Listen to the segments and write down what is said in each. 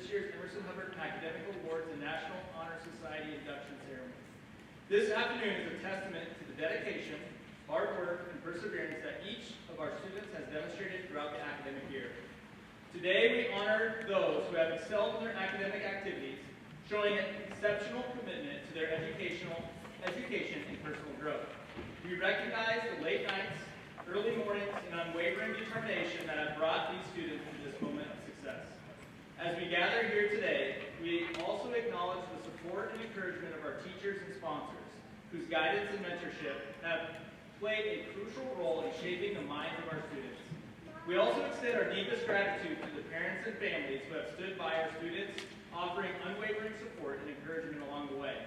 this year's Emerson-Hubbard Academic Awards and National Honor Society induction ceremony. This afternoon is a testament to the dedication, hard work, and perseverance that each of our students has demonstrated throughout the academic year. Today, we honor those who have excelled in their academic activities, showing an exceptional commitment to their education and personal growth. We recognize the late nights, early mornings, and unwavering determination that have brought these students to this moment of success. As we gather here today, we also acknowledge the support and encouragement of our teachers and sponsors, whose guidance and mentorship have played a crucial role in shaping the minds of our students. We also extend our deepest gratitude to the parents and families who have stood by our students, offering unwavering support and encouragement along the way.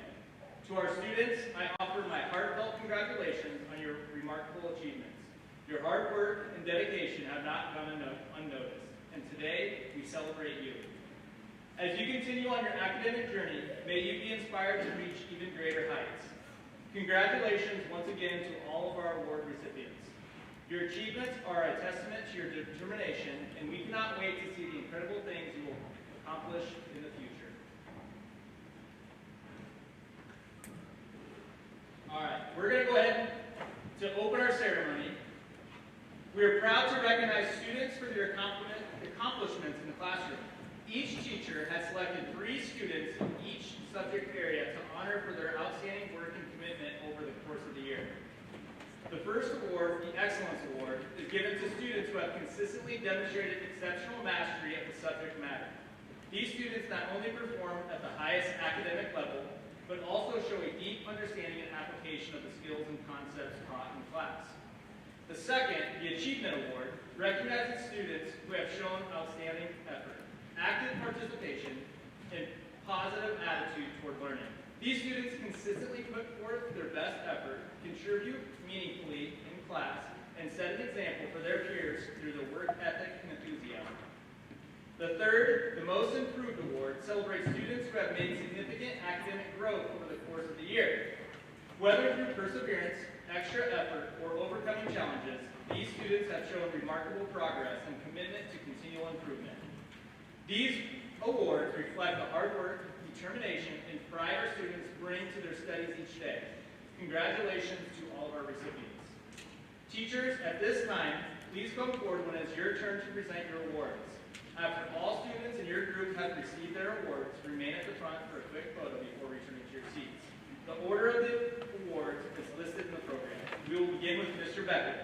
To our students, I offer my heartfelt congratulations on your remarkable achievements. Your hard work and dedication have not gone unnoticed, and today we celebrate you. As you continue on your academic journey, may you be inspired to reach even greater heights. Congratulations once again to all of our award recipients. Your achievements are a testament to your determination, and we cannot wait to see the incredible things you will accomplish in the future. All right, we're going to go ahead to open our ceremony. We are proud to recognize students for their accomplishments in the classroom. Each teacher has selected 3 students in each subject area to honor for their outstanding work and commitment over the course of the year. The first award, the Excellence Award, is given to students who have consistently demonstrated exceptional mastery of the subject matter. These students not only perform at the highest academic level, but also show a deep understanding and application of the skills and concepts taught in class. The second, the Achievement Award, recognizes students who have shown outstanding effort, active participation, and positive attitude toward learning. These students consistently put forth their best effort, contribute meaningfully in class, and set an example for their peers through their work ethic and enthusiasm. The third, the Most Improved Award, celebrates students who have made significant academic growth over the course of the year. Whether through perseverance, extra effort, or overcoming challenges, these students have shown remarkable progress and commitment to continual improvement. These awards reflect the hard work, determination, and pride our students bring to their studies each day. Congratulations to all of our recipients. Teachers, at this time, please come forward when it's your turn to present your awards. After all students in your group have received their awards, remain at the front for a quick photo before returning to your seats. The order of the awards is listed in the program. We will begin with Mr. Beckwith.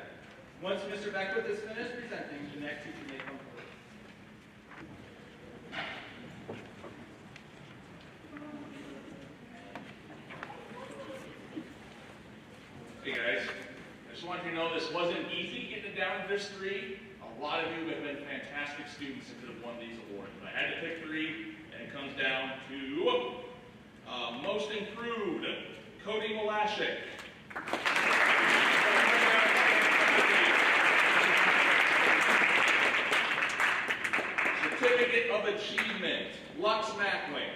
Once Mr. Beckwith is finished presenting, the next teacher may come forward. Hey guys, I just want you to know this wasn't easy getting down to this 3. A lot of you have been fantastic students and could have won these awards. But I had to pick 3, and it comes down to Most Improved, Cody Malashik. Certificate of Achievement, Lux Mackling.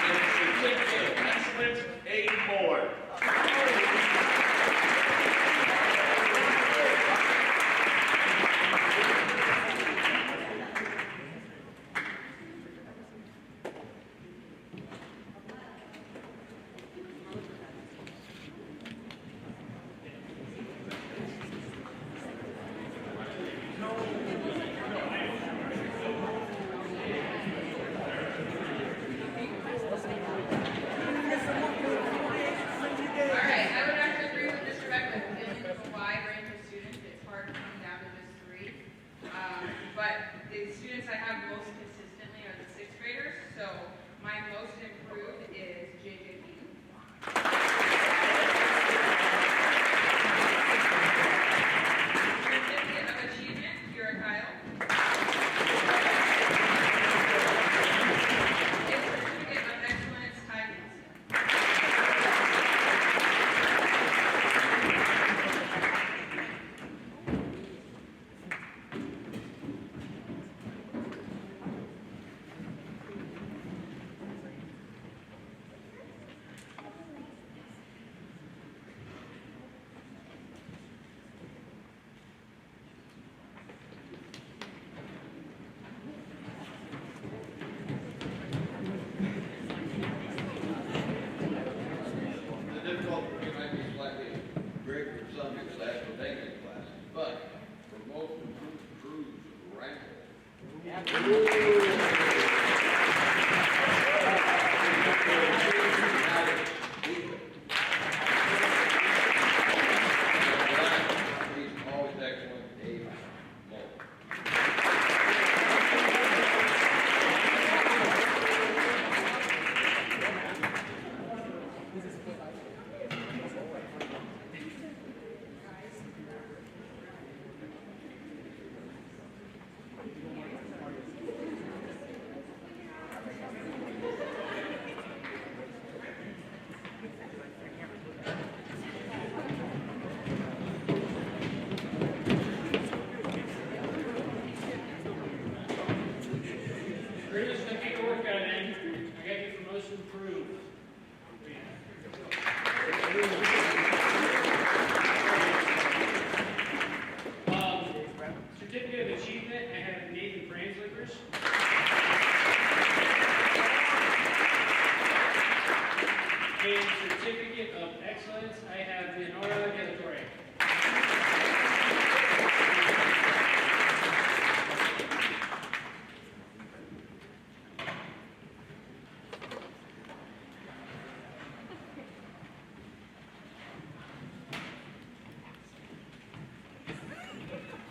And Certificate of Excellence, Aid Moore. Always excellent, Dave Moe. Bring us the paperwork out in. I got you for most improved. Certificate of Achievement, I have Nathan Franzlikers. And Certificate of Excellence, I have Leonora Gallatore.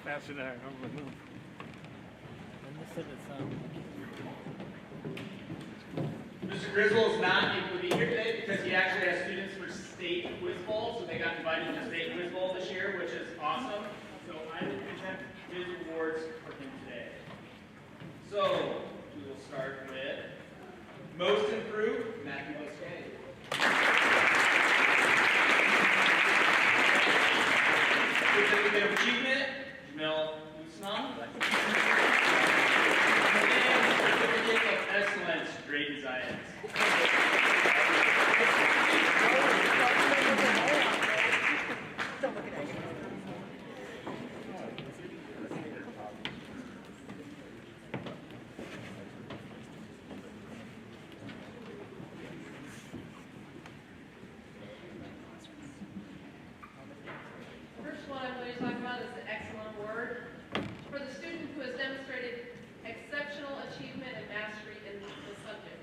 Faster than I remember. Mr. Griswold is not able to be here today because he actually has students for state quiz bowl, so they got invited to state quiz bowl this year, which is awesome. So I will present his awards for him today. So we will start with most improved, Matthew Boskay. Certificate of Achievement, Jamel Usman. And Certificate of Excellence, Drayden Zayas. First one I'm going to talk about is the Excellent Award for the student who has demonstrated exceptional achievement and mastery in the subject.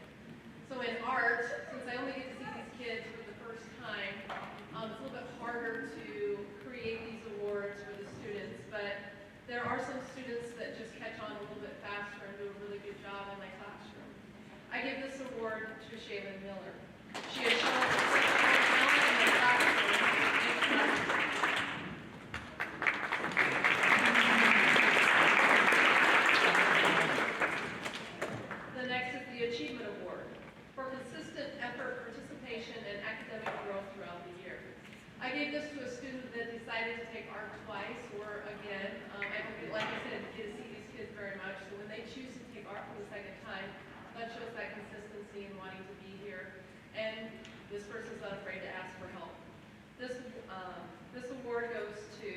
So in art, since I only get to see these kids for the first time, it's a little bit harder to create these awards for the students, but there are some students that just catch on a little bit faster and do a really good job in my classroom. I give this award to Shaylin Miller. She has shown exceptional talent in the classroom. The next is the Achievement Award for consistent effort, participation, and academic growth throughout the year. I gave this to a student that decided to take art twice, or again, I don't get, like I said, get to see these kids very much, so when they choose to take art for the second time, that shows that consistency and wanting to be here, and this person's not afraid to ask for help. This award goes to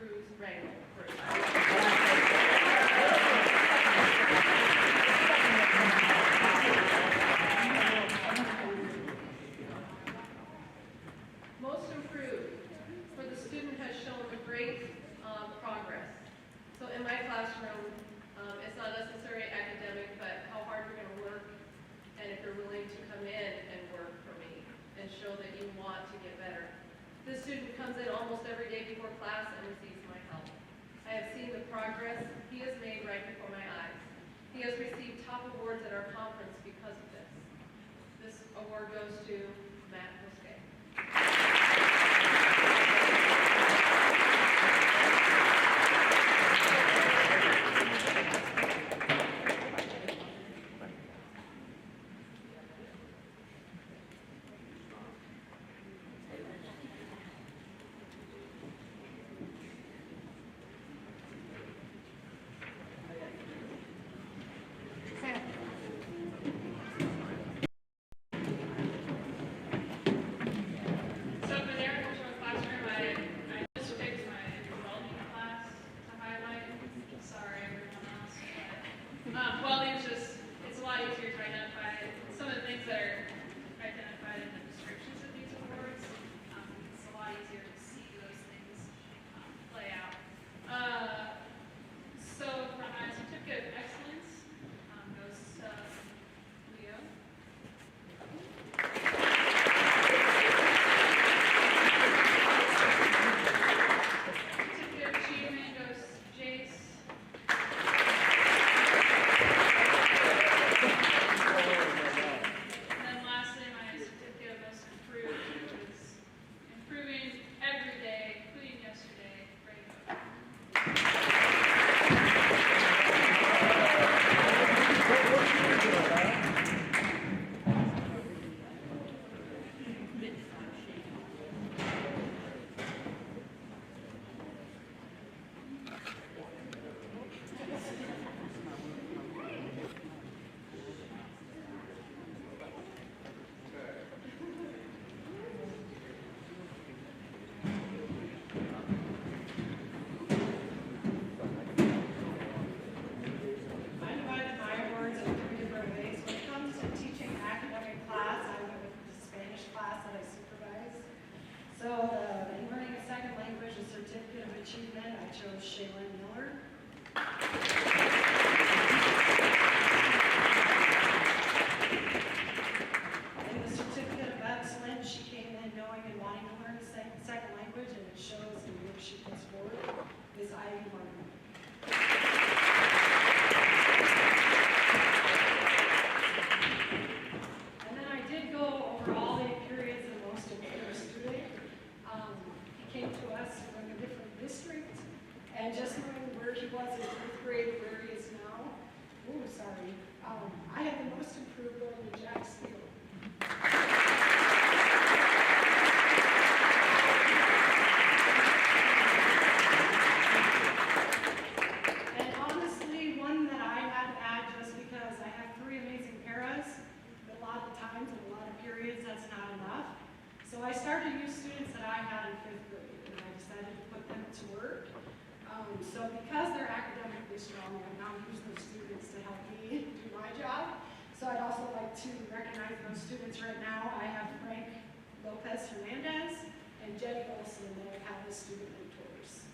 Cruz Rangel for Most improved for the student has shown a great progress. So in my classroom, it's not necessarily academic, but how hard you're going to work, and if you're willing to come in and work for me and show that you want to get better. This student comes in almost every day before class and receives my help. I have seen the progress he has made right before my eyes. He has received top awards at our conference because of this. This award goes to Matt Boskay. enjoying and wanting to learn a second language, and it shows in the work she puts forward, is Ivy Martin. And then I did go over all the periods of the most important student. He came to us from a different district, and just knowing where he was in 8th grade, where he is now, I had the most improved going to Jack Steele. And honestly, one that I had to add just because I have 3 amazing paras, but a lot of times in a lot of periods that's not enough. So I started to use students that I had in 5th grade, and I decided to put them to work. So because they're academically strong, I now use those students to help me do my job. So I'd also like to recognize those students right now. I have Frank Lopez Hernandez and Jenny Olson that I've had as student mentors.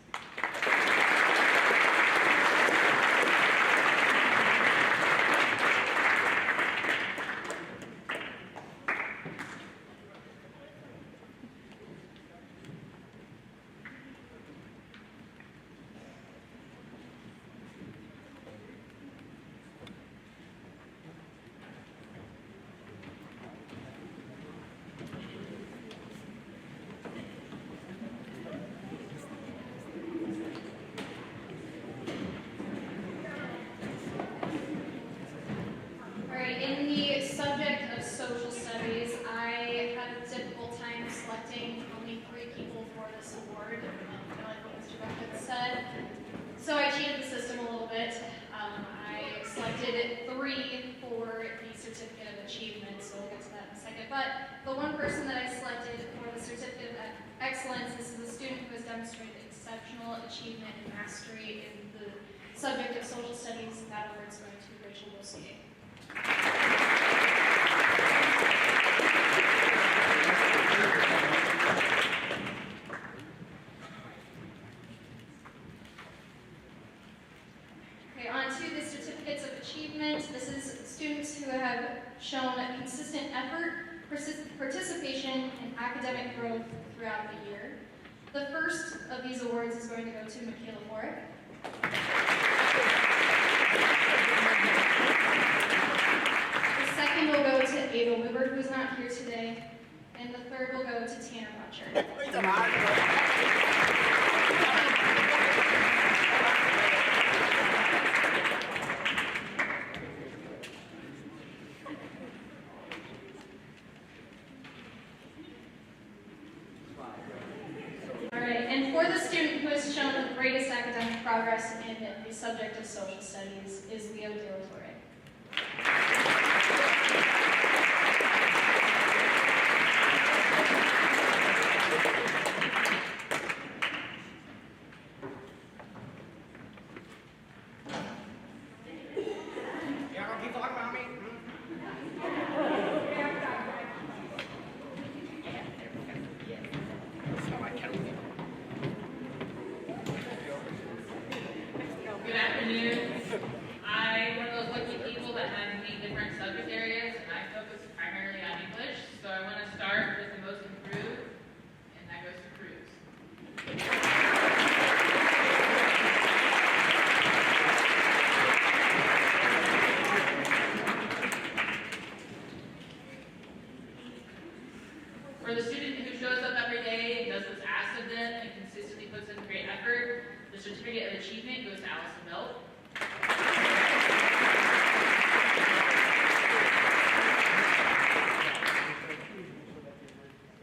In the subject of social studies, I had a difficult time selecting only 3 people for this award, kind of like what Mr. Bucket said. So I cheated the system a little bit. I selected 3 for the Certificate of Achievement, so we'll get to that in a second. But the one person that I selected for the Certificate of Excellence is the student who has demonstrated exceptional achievement and mastery in the subject of social studies, and that award is going to Rachel Bossier. Okay, on to the certificates of achievement. This is students who have shown consistent effort, participation, and academic growth throughout the year. The first of these awards is going to go to Michaela Warwick. The second will go to Ada Weber, who's not here today. And the third will go to Tanner Butcher. All right, and for the student who has shown the greatest academic progress in the subject of social studies is Leo De La Torre. Good afternoon. I'm one of those lucky people that have many different subject areas, and I focus primarily on English. So I want to start with the most improved, and that goes to Cruz. For the student who shows up every day and does what's asked of them and consistently puts in great effort, the Certificate of Achievement goes to Allison Belt.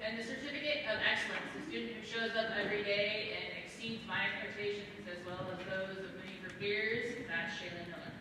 And the Certificate of Excellence, the student who shows up every day and exceeds my expectations as well as those of many of her peers, that's Shaylin Miller.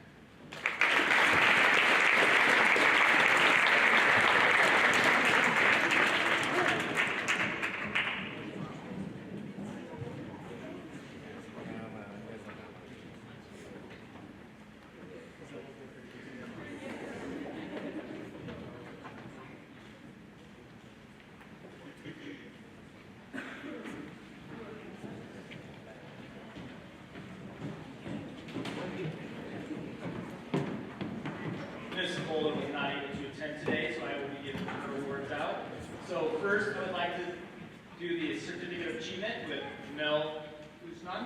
Ms. Fuller was not able to attend today, so I will be giving her awards out. So So first, I would like to do the Certificate of Achievement with Mel Usman.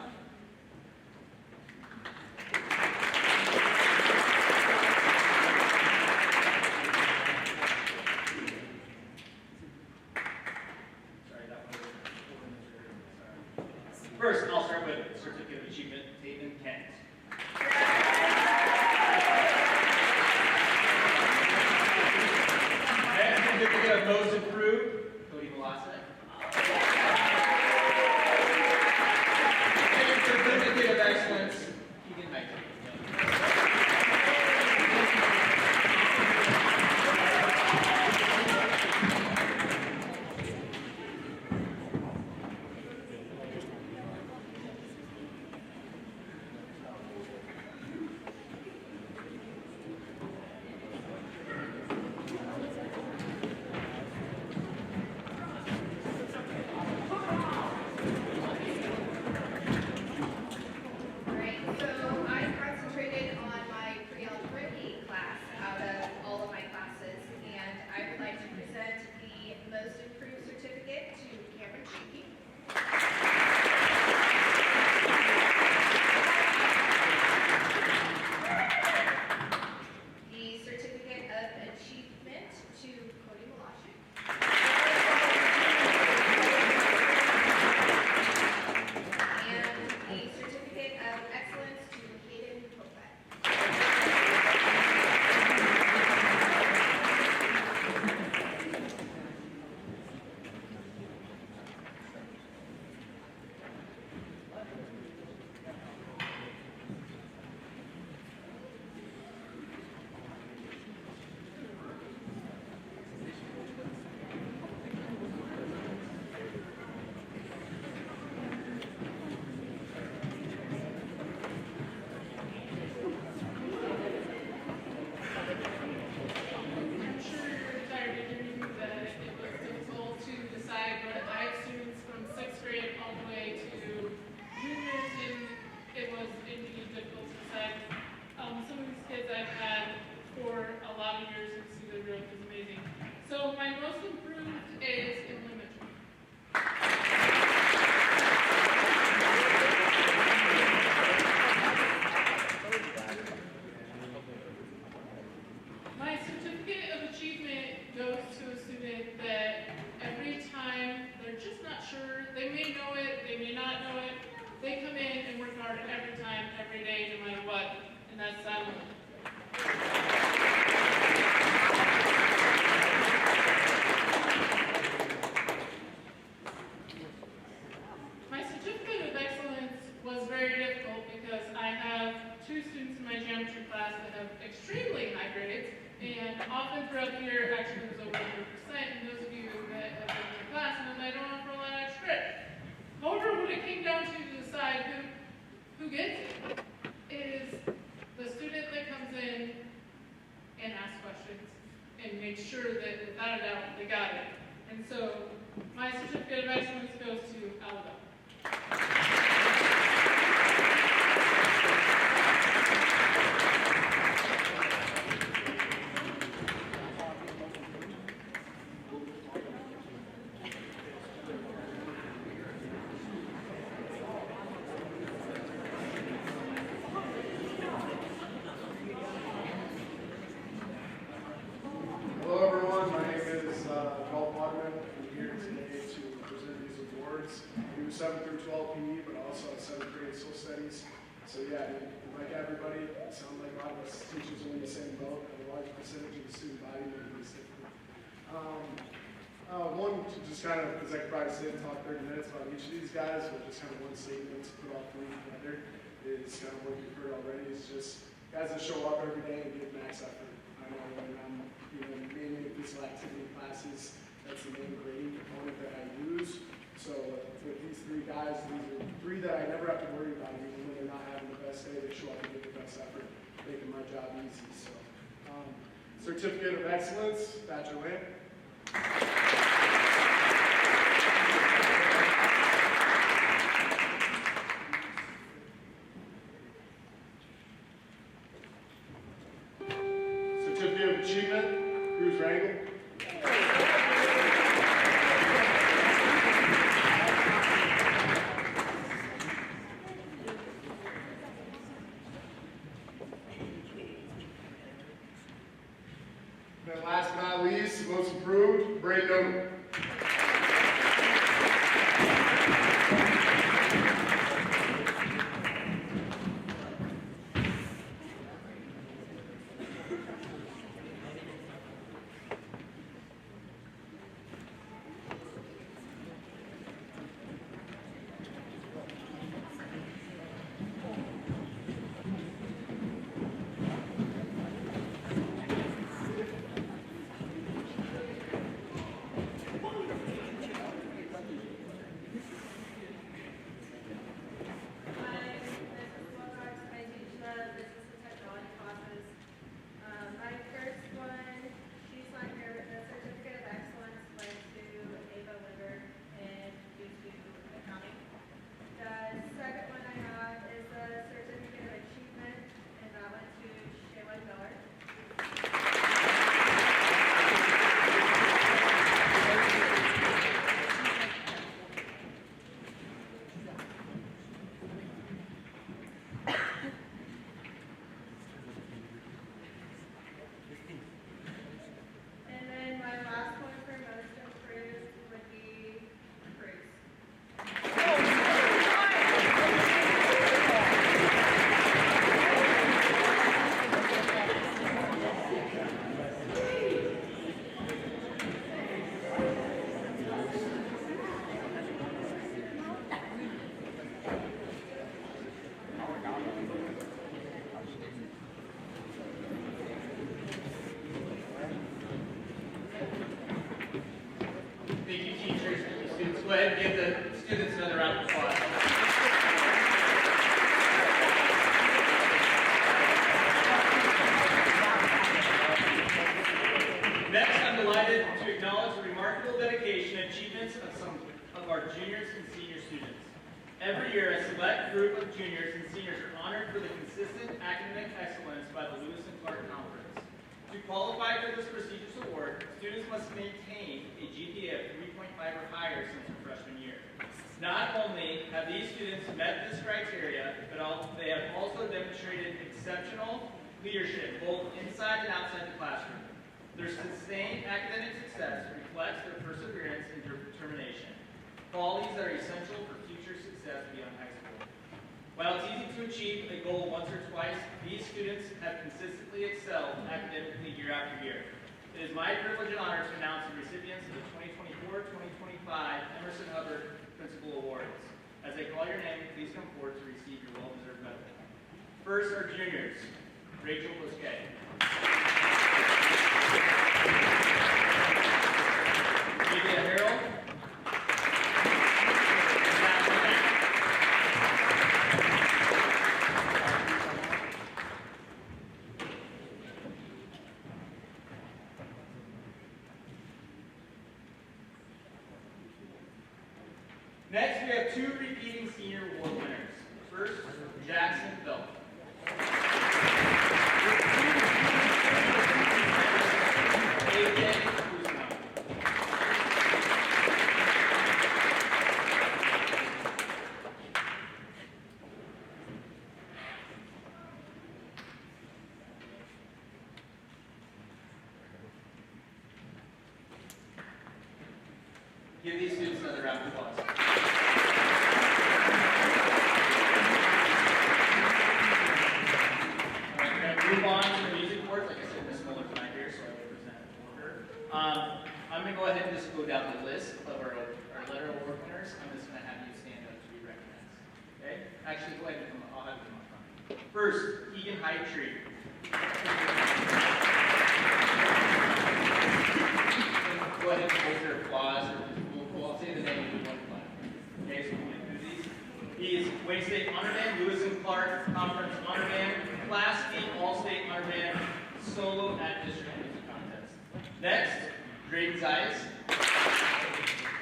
First, I'll start with Certificate of Achievement, Tatum Kent. Next, Certificate of Most Improved, Cody Velasquez. And Certificate of Excellence, Keegan Knight. Alright, so I concentrated on my pre-algebra E class out of all of my classes, and I would like to present the most improved certificate to Cameron Cheeky. The certificate of achievement to Cody Malachi. And the certificate of excellence to Hayden Kopek. I'm sure you're tired of hearing that it was difficult to decide, but I have students from 6th grade all the way to juniors, and it was indeed difficult to decide. Some of these kids I've had for a lot of years, and see their growth is amazing. So my most improved is in elementary. My certificate of achievement goes to a student that every time they're just not sure, they may know it, they may not know it, they come in and work hard every time, every day, no matter what, and that's Simon. My certificate of excellence was very difficult because I have two students in my geometry class that have extremely high grades, and often throughout the year, it actually was over 100%, and those of you that have been in my class know that I don't offer a lot of extra credit. However, when it came down to decide who gets it, is the student that comes in and asks questions and makes sure that without a doubt they got it. And so my certificate of excellence goes to Alabama. Hello everyone, my name is Paul Bogman. I'm here today to present these awards. I do 7 through 12 PE, but also 7th grade social studies. So yeah, like everybody, it sounds like a lot of us teachers are in the same boat, and a large percentage of the student body may be different. One, to just kind of, because I could probably sit and talk 30 minutes about each of these guys, but just kind of one statement to put all three together is kind of what you've heard already, is just guys that show up every day and give max effort. I know when I'm mainly physical activity classes, that's the main grading component that I use. So with these three guys, these are three that I never have to worry about. Even when they're not having the best day, they show up and give the best effort, making my job easy. So Certificate of Excellence, Badger Lamp. Certificate of Achievement, Cruz Rangel. go ahead and give the students another round of applause. Next, I'm delighted to acknowledge the remarkable dedication and achievements of some of our juniors and senior students. Every year, a select group of juniors and seniors are honored for the consistent academic excellence by the Lewis and Clark Conference. To qualify for this prestigious award, students must maintain a GPA of 3.5 or higher since their freshman year. Not only have these students met this criteria, but they have also demonstrated exceptional leadership both inside and outside the classroom. Their sustained academic success reflects their perseverance and determination, qualities that are essential for future success beyond high school. While it's easy to achieve a goal once or twice, these students have consistently excelled academically year after year. It is my privilege and honor to announce the recipients of the 2024-2025 Emerson-Hubbard Principal Awards. As I call your name, please come forward to receive your well-deserved medal. First are juniors. Rachel Bosquet. Julia Harrell. Next, we have two repeating senior award winners. First, Jackson Belt. Give these students another round of applause. We're going to move on to the music awards. Like I said, Miss Miller's not here, so I will present it for her. I'm going to go ahead and just go down the list of our letter award winners. I'm just going to have you stand up to be recognized. Okay? Actually, go ahead and come up. I'll have you come up front. First, Keegan Hightree. Go ahead and hold their applause. I'll say the name and do one clap. Okay, so we're going to do these. He is Wayne State Honor Man, Lewis and Clark Conference Honor Man, Class D All-State Honor Man, solo at District Music Contest. Next, Drayden Zayas.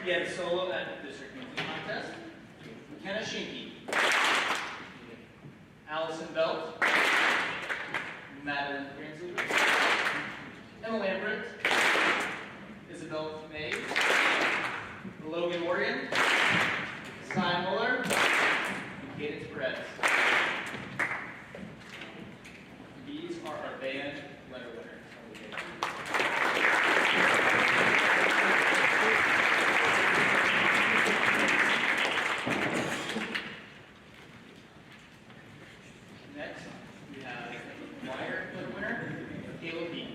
He had a solo at District Music Contest. McKenna Schinke. Allison Belt. Madeline Gransley. Emma Lambert. Isabel Mays. Logan Morgan, Cy Muller, and Cadence Perez. These are our band letter winners. Next, we have choir letter winner, Caleb Bean.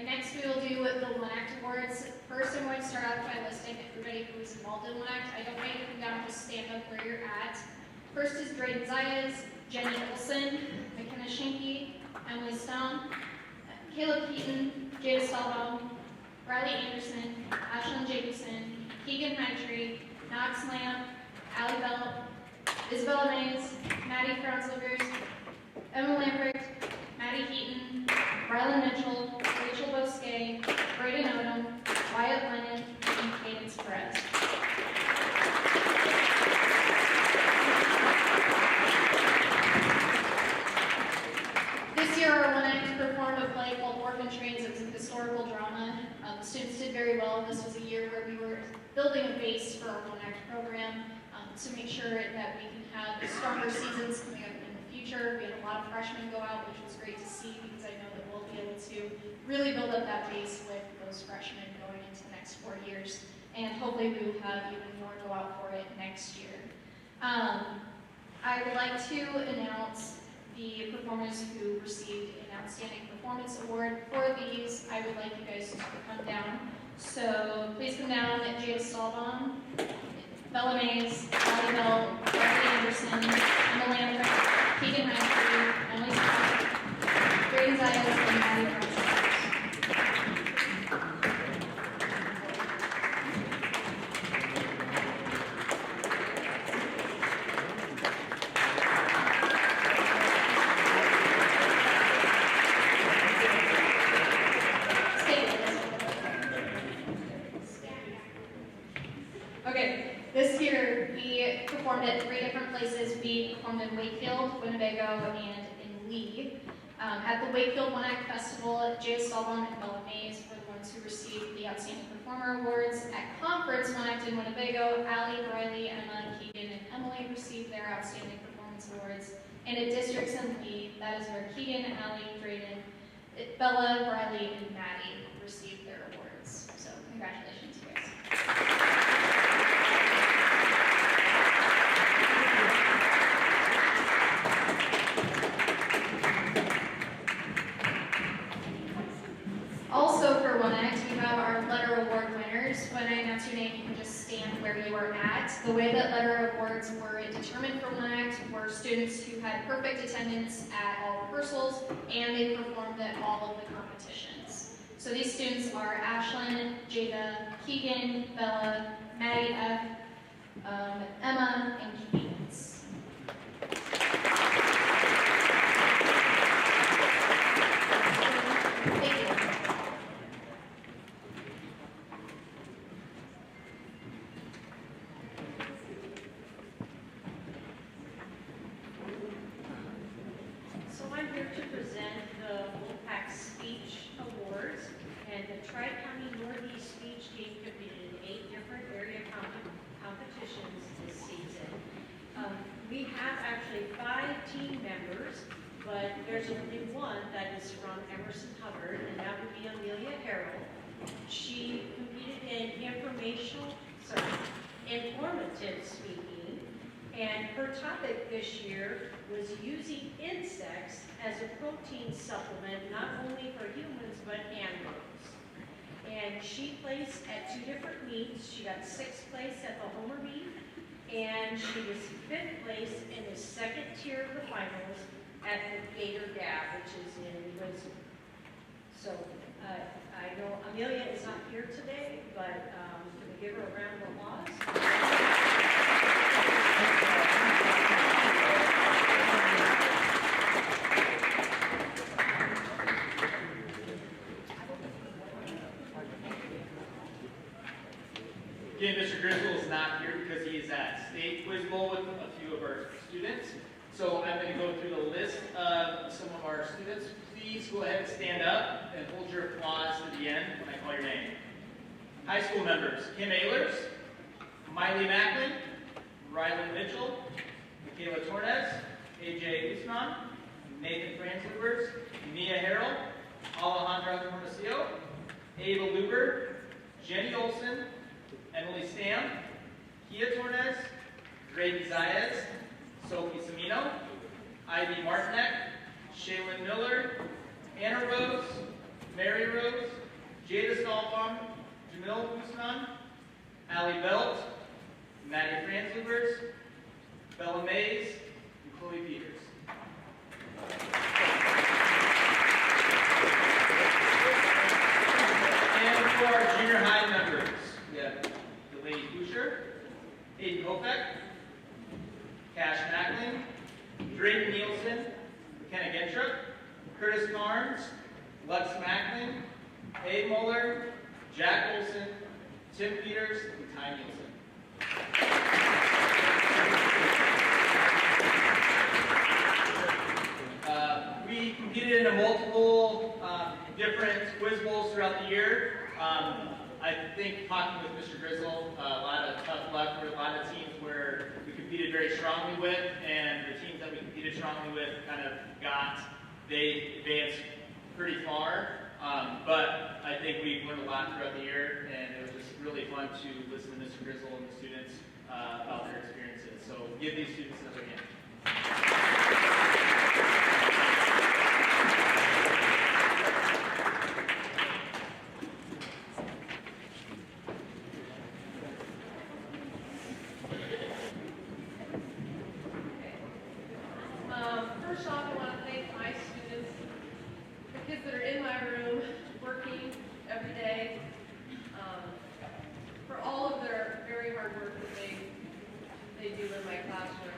Next, we will do the LINACT Awards. First, I'm going to start out by listing everybody who was involved in LINACT. I don't want you to come down, just stand up where you're at. First is Drayden Zayas, Jenny Olson, McKenna Schinke, Emily Stone, Caleb Keaton, Jada Stahlbaum, Riley Anderson, Ashlyn Jacobson, Keegan Hightree, Knox Lamb, Allie Bell, Isabella Mays, Maddie Franzlivers, Emma Lambert, Maddie Heaton, Rylan Mitchell, Rachel Bosquet, Braden Odom, Wyatt Lennon, and Cadence Perez. This year, our LINACT performed a play called Orphan Trains. It was a historical drama. The students did very well. This was a year where we were building a base for our LINACT program to make sure that we can have stronger seasons coming up in the future. We had a lot of freshmen go out, which was great to see because I know that we'll be able to really build up that base with those freshmen going into the next 4 years and hopefully hopefully we will have even more go out for it next year. I would like to announce the performers who received an Outstanding Performance Award. For these, I would like you guys to come down. So please come down at Jada Stahlbaum, Bella Mays, Allie Bell, Riley Anderson, Emma Lambert, Keegan Humphrey, Emily Scott, Graydon Zayas, and Maddie Brown. Okay, this year we performed at 3 different places. We performed in Wakefield, Winnebago, and in Lee. At the Wakefield One Act Festival, Jay Stahlbaum and Bella Mays were the ones who received the Outstanding Performer Awards. At Conference One Act in Winnebago, Allie, Riley, Emma, Keegan, and Emily received their Outstanding Performance Awards. And at Districts in Lee, that is where Keegan, Allie, Drayden, Bella, Riley, and Maddie received their awards. So congratulations, you guys. Also for One Act, we have our letter award winners. When I announce your name, you can just stand where you are at. The way that letter awards were determined for One Act were students who had perfect attendance at all rehearsals and they performed at all of the competitions. So these students are Ashlyn, Jada, Keegan, Bella, Maddie F, Emma, and Keegan's. Thank you. So I'm here to present the Wolfpack Speech Awards, and the Tri-County Northeast Speech Team competed in 8 different area competitions this season. We have actually 5 team members, but there's only one that is from Emerson-Hubbard, and that would be Amelia Harrell. She competed in informative speaking, and her topic this year was using insects as a protein supplement, not only for humans, but animals. And she placed at 2 different meets. She got 6th place at the Homer meet, and she was 5th place in the 2nd tier of the finals at the Gator Gap, which is in Wisdom. So I know Amelia is not here today, but can we give her a round of applause? Again, Mr. Griswold is not here because he is at State Quiz Bowl with a few of our students. So I'm going to go through the list of some of our students. Please go ahead and stand up and hold your applause to the end when I call your name. High school members: Kim Ehlers, Miley Macklin, Rylan Mitchell, Michaela Torres, AJ Usman, Nathan Franzlubers, Mia Harrell, Alejandra Hermosillo, Ava Luber, Jenny Olson, Emily Stam, Kia Torres, Graydon Zayas, Sophie Semino, Ivy Martinek, Shaylin Miller, Anna Rose, Mary Rose, Jada Stahlbaum, Jamil Usman, Allie Belt, Maddie Franzlubers, Bella Mays, and Chloe Peters. And for our junior high members, we have Delaney Boucher, Aiden Kopek, Cash Macklin, Drayton Nielsen, McKenna Gentrup, Curtis Carnes, Lux Macklin, Abe Muller, Jack Olson, Tim Peters, and Ty Nielsen. We competed in multiple different quiz bowls throughout the year. I think talking with Mr. Griswold, a lot of tough luck. There were a lot of teams where we competed very strongly with, and the teams that we competed strongly with they advanced pretty far. But I think we learned a lot throughout the year, and it was just really fun to listen to Mr. Grizzle and the students about their experiences. So give these students another hand. First off, I want to thank my students, the kids that are in my room, working every day, for all of their very hard work that they do in my classroom.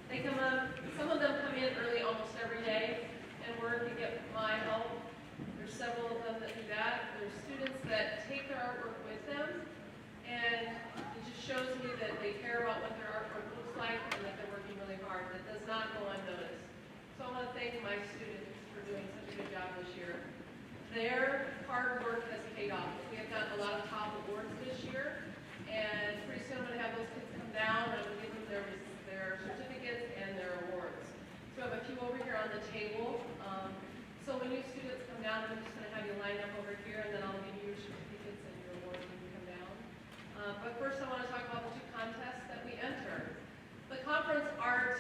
They come up, some of them come in early almost every day and work and get my help. There's several of them that do that. There's students that take their artwork with them, and it just shows me that they care about what their artwork looks like and that they're working really hard. That does not go unnoticed. So I want to thank my students for doing such a good job this year. Their hard work has paid off. We have gotten a lot of top awards this year, and pretty soon I'm going to have those kids come down and I'm going to give them their certificates and their awards. So I have a few over here on the table. So when you students come down, I'm just going to have you line up over here, and then I'll give you your certificates and your awards when you come down. But first I want to talk about the two contests that we enter. The conference art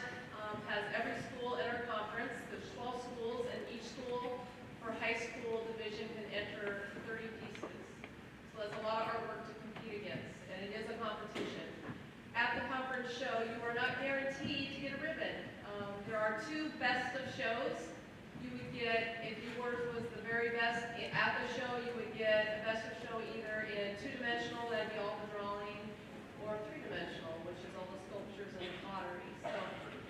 has every school in our conference. There's 12 schools, and each school for high school division can enter 30 pieces. So that's a lot of artwork to compete against, and it is a competition. At the conference show, you are not guaranteed to get a ribbon. There are two best of shows. You would get, if yours was the very best at the show, you would get a best of show either in two-dimensional, that'd be all the drawing, or three-dimensional, which is all the sculptures and the pottery. So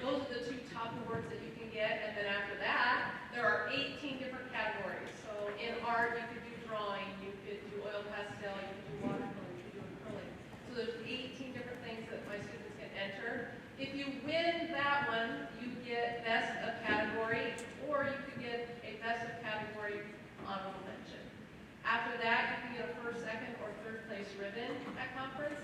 those are the two top awards that you can get, and then after that, there are 18 different categories. So in art, you could do drawing, you could do oil pastel, you could do watercolor, you could do acrylic. So there's 18 different things that my students can enter. If you win that one, you get best of category, or you could get a best of category honorable mention. After that, you can get a first, second, or third place ribbon at conference.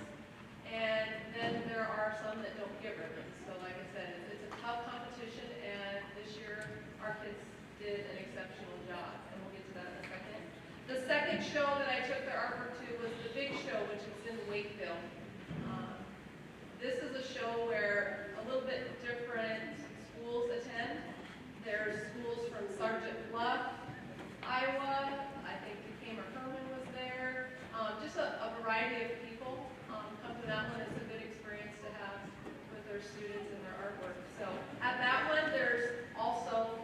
And then there are some that don't get ribbons. So like I said, it's a tough competition, and this year our kids did an exceptional job, and we'll get to that in a second. The second show that I took their artwork to was the big show, which was in Wakeville. This is a show where a little bit different schools attend. There's schools from Sergeant Bluff, Iowa, I think Herman was there, just a variety of people come to that one. It's a good experience to have with their students and their artwork. So at that one, there's also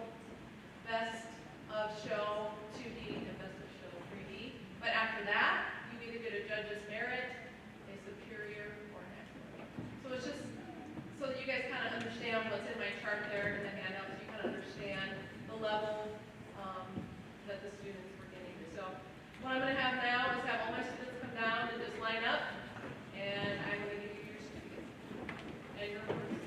best of show 2D and best of show 3D. But after that, you either get a judge's merit, a superior, or an excellent. So it's just so that you guys kind of understand what's in my chart there in the handouts. You kind of understand the level that the students were getting. So what I'm going to have now is have all my students come down and just line up, and I'm going to give you your certificates and your awards.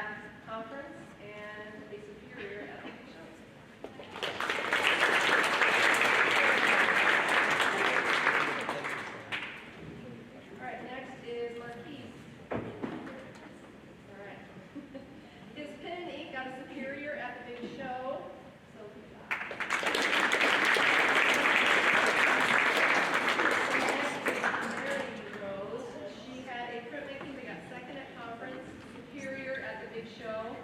at conference and a superior at the big show. All right, next is Marquise. All right. His pen and ink got a superior at the big show, so good job. Rose, she had a printmaking that got second at conference, superior at the big show.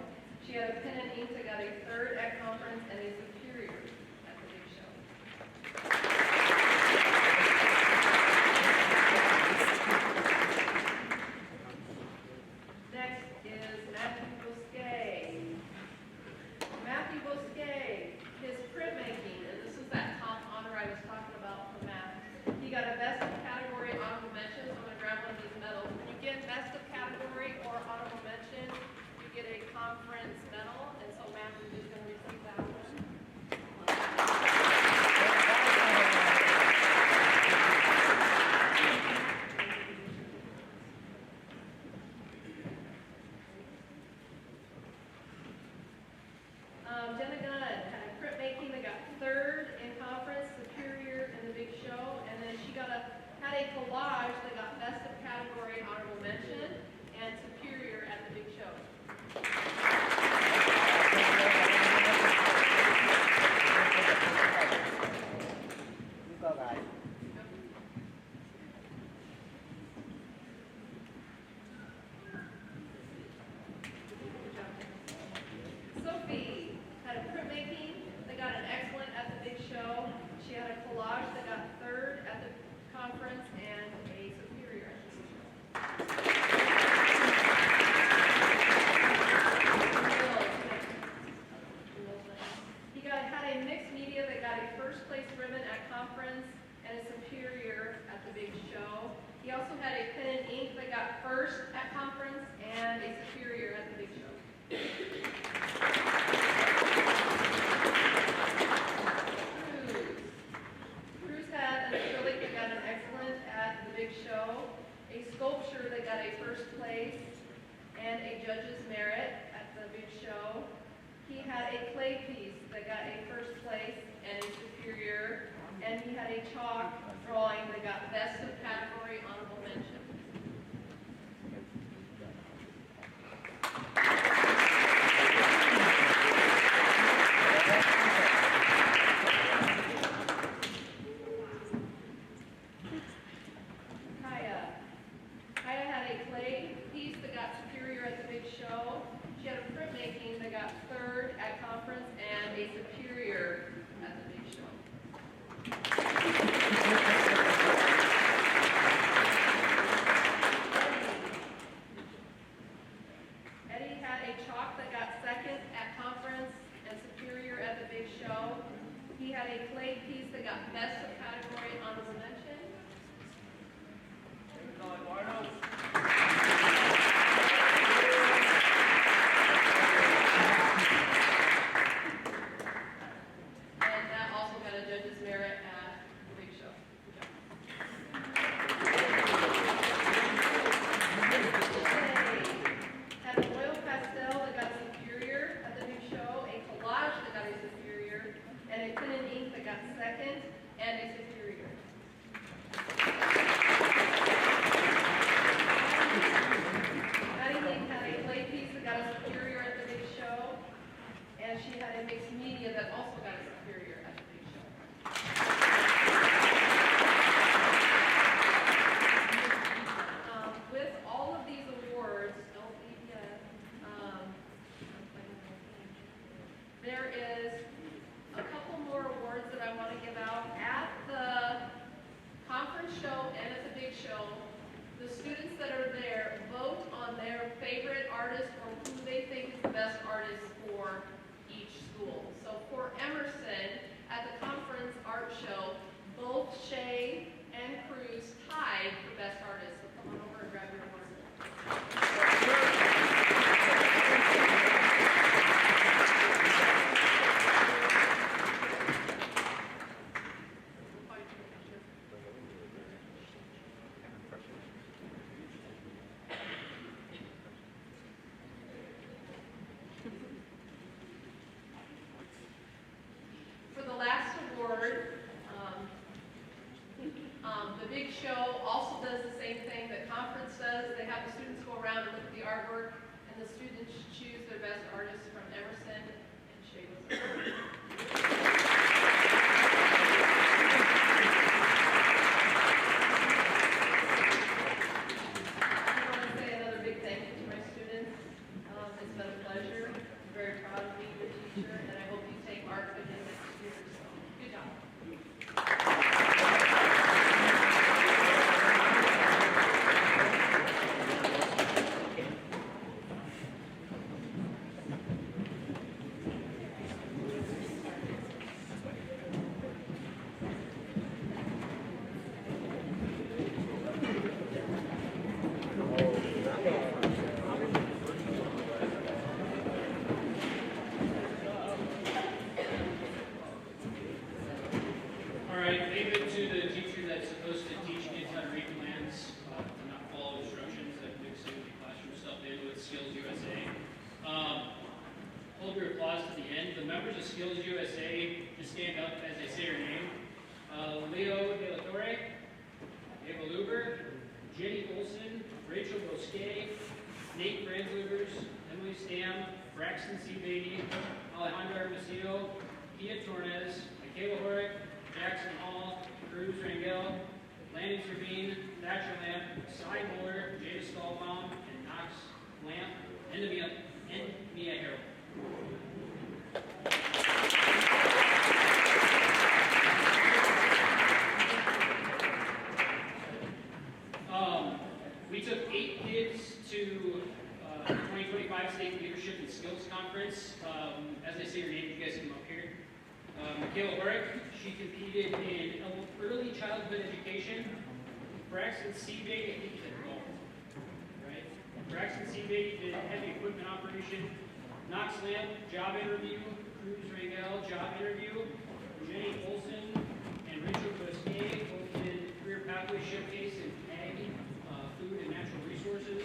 She had a pen and ink that got a third at conference and a superior at the big show. Next is Matthew Bosquet. Matthew Bosquet, his printmaking, and this is that top honor I was talking about for math. He got a best of category honorable mention, so I'm going to grab one of these medals. When you get best of category or honorable mention, you get a conference medal, and so Matthew is going to receive that one. Jenna Gunn had a printmaking that got third in conference, superior in the big show, and then she had a collage that got best of category honorable mention and superior at the big show. You go, guys. Sophie had a printmaking that got an excellent at the big show. She had a collage that got third at the conference and a superior at the big show. He had a mixed media that got a first place ribbon at conference and a superior at the big show. He also had a pen and ink that got first at conference and a superior at the big show. Cruz had an acrylic that got an excellent at the big show, a sculpture that got a first place, and a judge's merit at the big show. He had a clay piece that got a first place and a superior, and he had a chalk drawing that got best of category honorable mention. Kaya had a clay piece that got superior at the big show. She had a printmaking that got third at conference and a superior at the big show. Eddie had a chalk that got second at conference and superior at the big show. He had a clay piece that got best of category honorable mention. And that also got a judge's merit at the big show. Had an oil pastel that got superior at the big show, a collage that got a superior, and a pen and ink that got second and a superior. Maddie Link had a clay piece that got a superior at the big show, and she had a mixed media that also got a superior at the big show. With all of these awards, don't leave yet. There is a couple more awards that I want to give out. At the conference show and at the big show, the students that are there vote on their favorite artist or who they think is the best artist for each school. So for Emerson, at the conference art show, both Shay and Cruz tied for best artist. So come on over and grab your award. your applause to the end. The members of Skills USA, just stand up as I say your name. Leo De La Torre, Ava Luber, Jenny Olson, Rachel Bosquet, Nate Franzlubers, Emily Stam, Braxton C. Beatty, Alejandro Hermosillo, Pia Torres, Michaela Horick, Jackson Hall, Cruz Rangel, Landon Servine, Thatcher Lamp, Cy Muller, Jada Stahlbaum, and Knox Lamp, and Mia Harold. We took 8 kids to 2025 State Leadership and Skills Conference. As I say your name, you guys can come up here. Michaela Horick, she competed in early childhood education. Braxton Seabay, I think he said golf, right? Braxton Seabay did heavy equipment operation. Knox Lamp, job interview. Cruz Rangel, job interview. Jenny Olson and Rachel Bosquet both did career pathway showcase in ag, food and natural resources.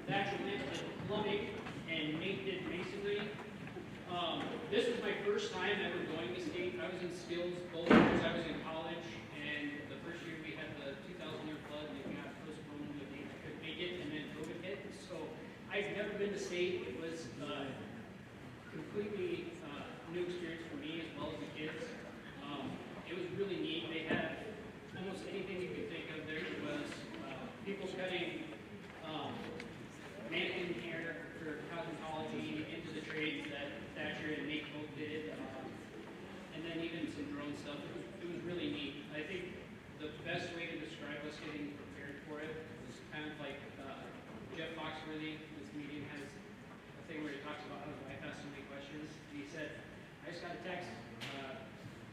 Thatcher Lamp did plumbing, and Nate did masonry. This was my first time ever going to state. I was in skills both years I was in college, and the first year we had the 2000-year flood, and it got postponed, and I couldn't make it, and then COVID hit. So I've never been to state. It was completely new experience for me as well as the kids. It was really neat. They had almost anything you could think of. There was people cutting mannequin hair for cosmetology into the trades that Thatcher and Nate both did, and then even some drone stuff. It was really neat. I think the best way to describe us getting prepared for it was kind of like Jeff Foxworthy. This meeting has a thing where he talks about how his wife asked so many questions. He said, I just got a text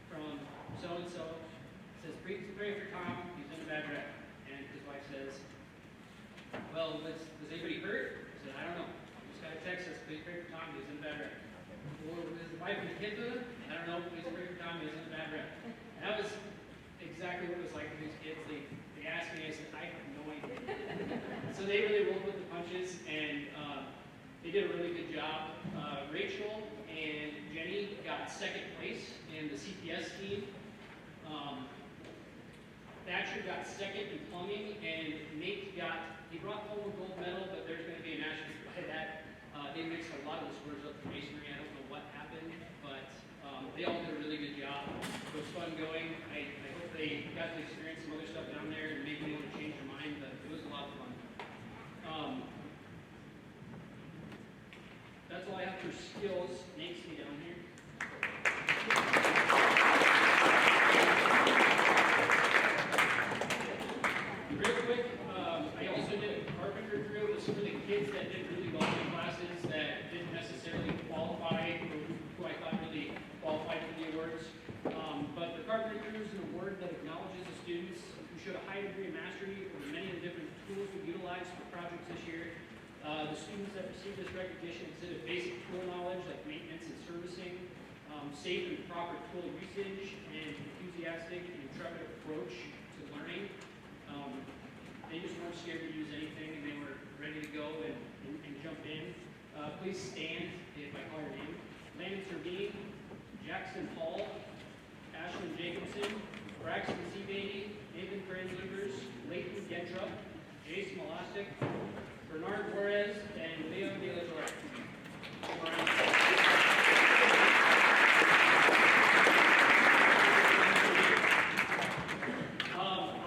from so-and-so. It says, pray for Tom, he's in a bad wreck. And his wife says, well, was anybody hurt? I said, I don't know. I just got a text that says, please pray for Tom, he's in a bad wreck. Or was his wife in Canada? I don't know, please pray for Tom, he's in a bad wreck. And that was exactly what it was like with these kids. They asked me, I said, I have no idea. So they really rolled with the punches, and they did a really good job. Rachel and Jenny got second place in the CPS team. Thatcher got second in plumbing, and Nate he brought home a gold medal, but there's going to be an asterisk by that. They mixed a lot of the scores up for masonry. I don't know what happened, but they all did a really good job. It was fun going. I hope they got to experience some other stuff down there and maybe they want to change their mind, but it was a lot of fun. That's all I have for skills. Nate's me down here. Real quick, I also did a carpenter crew. This is for the kids that did really well in classes that didn't necessarily qualify, or who I thought really qualified for the awards. But the carpenter crew is an award that acknowledges the students who showed a high degree of mastery over many of the different tools we utilized for projects this year. The students that received this recognition exhibit basic tool knowledge like maintenance and servicing, safe and proper tool usage, and enthusiastic and intrepid approach to learning. They just weren't scared to use anything, and they were ready to go and jump in. Please stand if I call your name. Landon Servine, Jackson Hall, Ashlyn Jacobson, Braxton C. Beatty, Nathan Franzlubers, Leighton Gentrup, Jason Elastic, Bernard Torres, and Leo De La Torre. I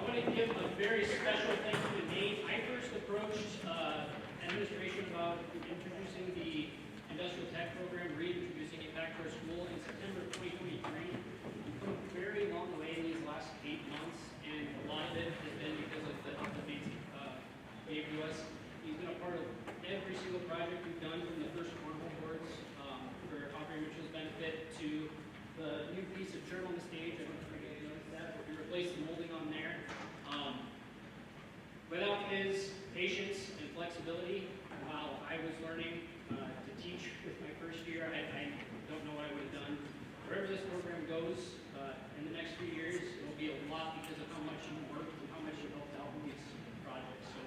want to give a very special thank you to Nate. I first approached administration about introducing the industrial tech program, reintroducing it back to our school in September of 2023. We've come a very long way in these last 8 months, and a lot of it has been because of the help that Nate gave to us. He's been a part of every single project we've done, from the first portable boards for Aubrey Mitchell's benefit to the new piece of journal on the stage. I don't know if you guys noticed that, but we replaced the molding on there. Without his patience and flexibility, while I was learning to teach with my first year, I don't know what I would have done. Wherever this program goes in the next few years, it will be a lot because of how much you worked and how much you helped out with these projects. So,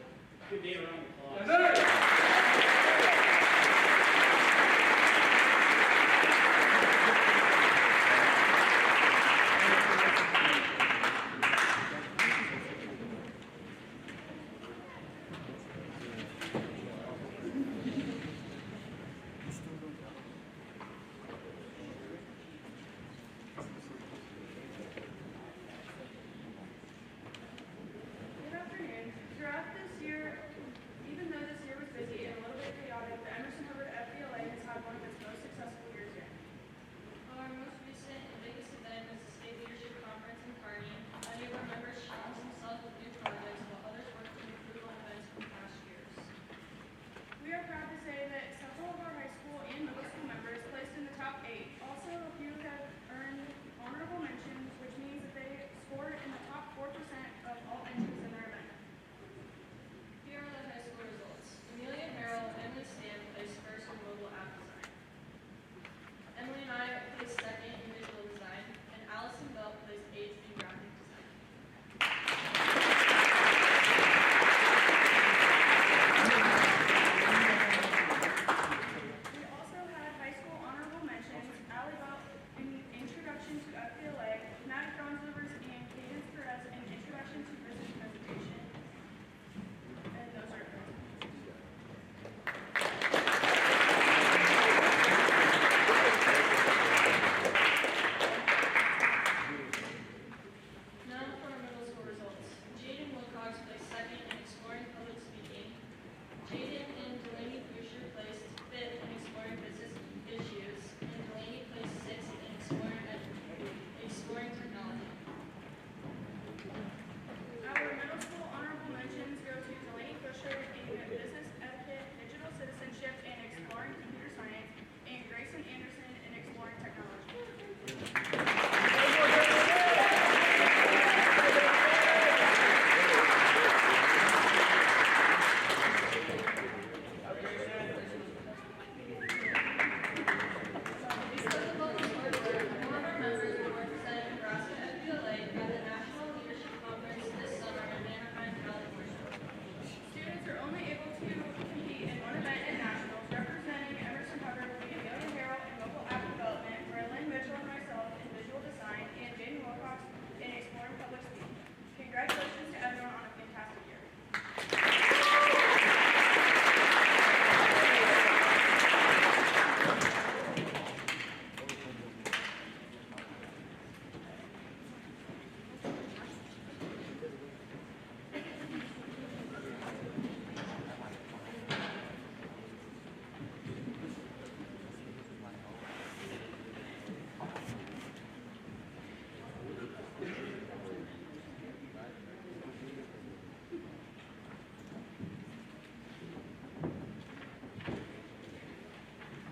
good day, round of applause.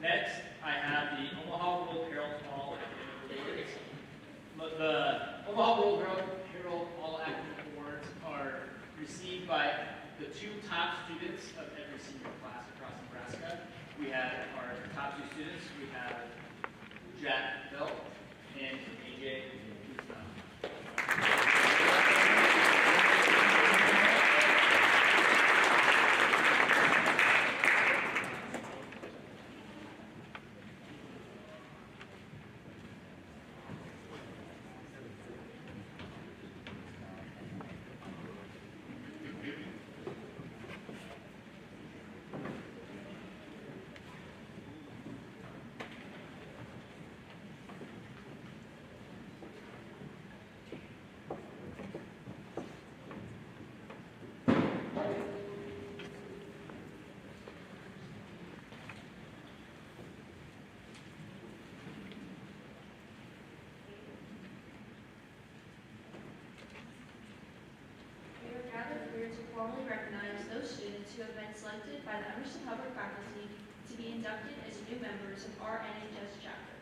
Next, I have the Omaha World Herald All Academic Awards. The Omaha World Herald All Academic Awards are received by the two top students of every senior class across Nebraska. We have our top two students. We have Jack Bell and AJ Guzman. To formally recognize those students who have been selected by the Emerson-Hubbard faculty to be inducted as new members of our NHS chapter.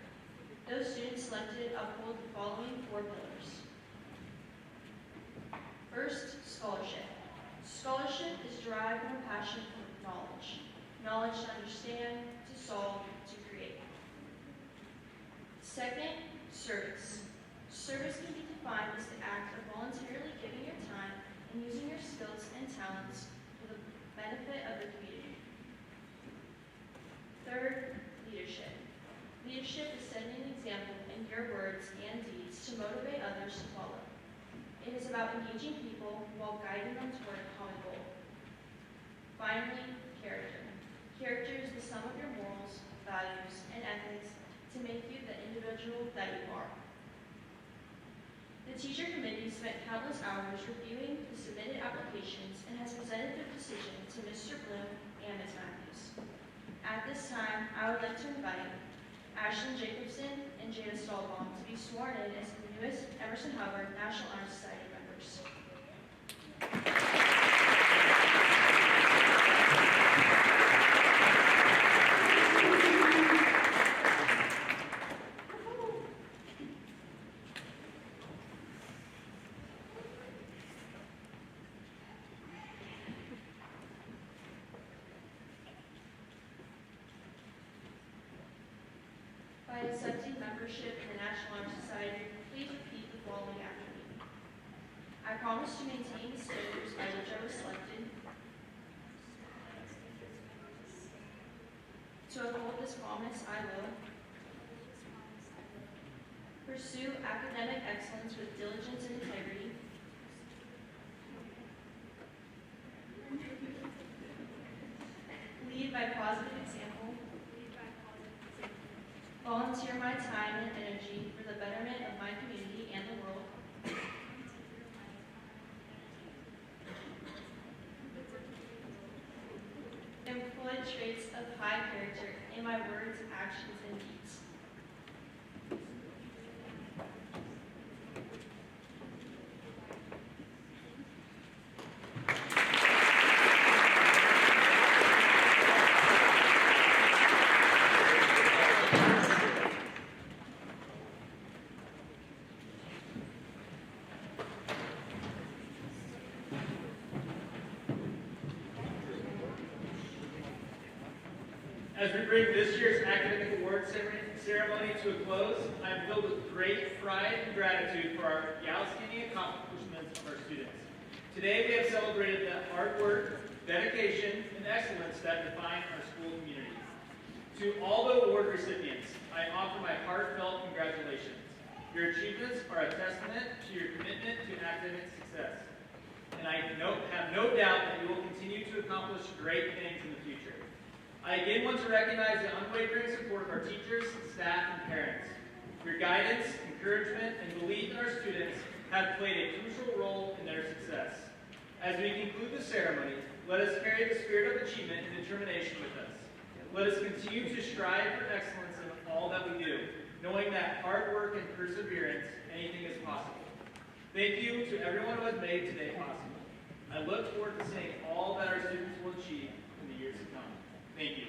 Those students selected uphold the following 4 pillars. First, scholarship. Scholarship is derived from a passion for knowledge. Knowledge to understand, to solve, to create. Second, service. Service can be defined as the act of voluntarily giving your time and using your skills and talents for the benefit of the community. Third, leadership. Leadership is setting an example in your words and deeds to motivate others to follow. It is about engaging people while guiding them toward a common goal. Finally, character. Character is the sum of your morals, values, and ethics to make you the individual that you are. The teacher committee spent countless hours reviewing the submitted applications and has presented their decision to Mr. Bloom and Ms. Matthews. At this time, I would like to invite Ashlyn Jacobson and Jada Stahlbaum to be sworn in as the newest Emerson-Hubbard National Honor Society members. By accepting membership in the National Honor Society, please repeat the following after me. I promise to maintain the standards by which I was selected, to uphold this promise I will pursue academic excellence with diligence and integrity, lead by positive example, volunteer my time and energy for the betterment of my community and the world. Employ traits of high character in my words, actions, and deeds. As we bring this year's academic awards ceremony to a close, I'm filled with great pride and gratitude for our outstanding accomplishments of our students. Today we have celebrated the hard work, dedication, and excellence that define our school community. To all the award recipients, I offer my heartfelt congratulations. Your achievements are a testament to your commitment to academic success, and I have no doubt that you will continue to accomplish great things in the future. I again want to recognize the unwavering support of our teachers, staff, and parents. Your guidance, encouragement, and belief in our students have played a crucial role in their success. As we conclude the ceremony, let us carry the spirit of achievement and determination with us. Let us continue to strive for excellence in all that we do, knowing that hard work and perseverance, anything is possible. Thank you to everyone who has made today possible. I look forward to seeing all that our students will achieve in the years to come. Thank you.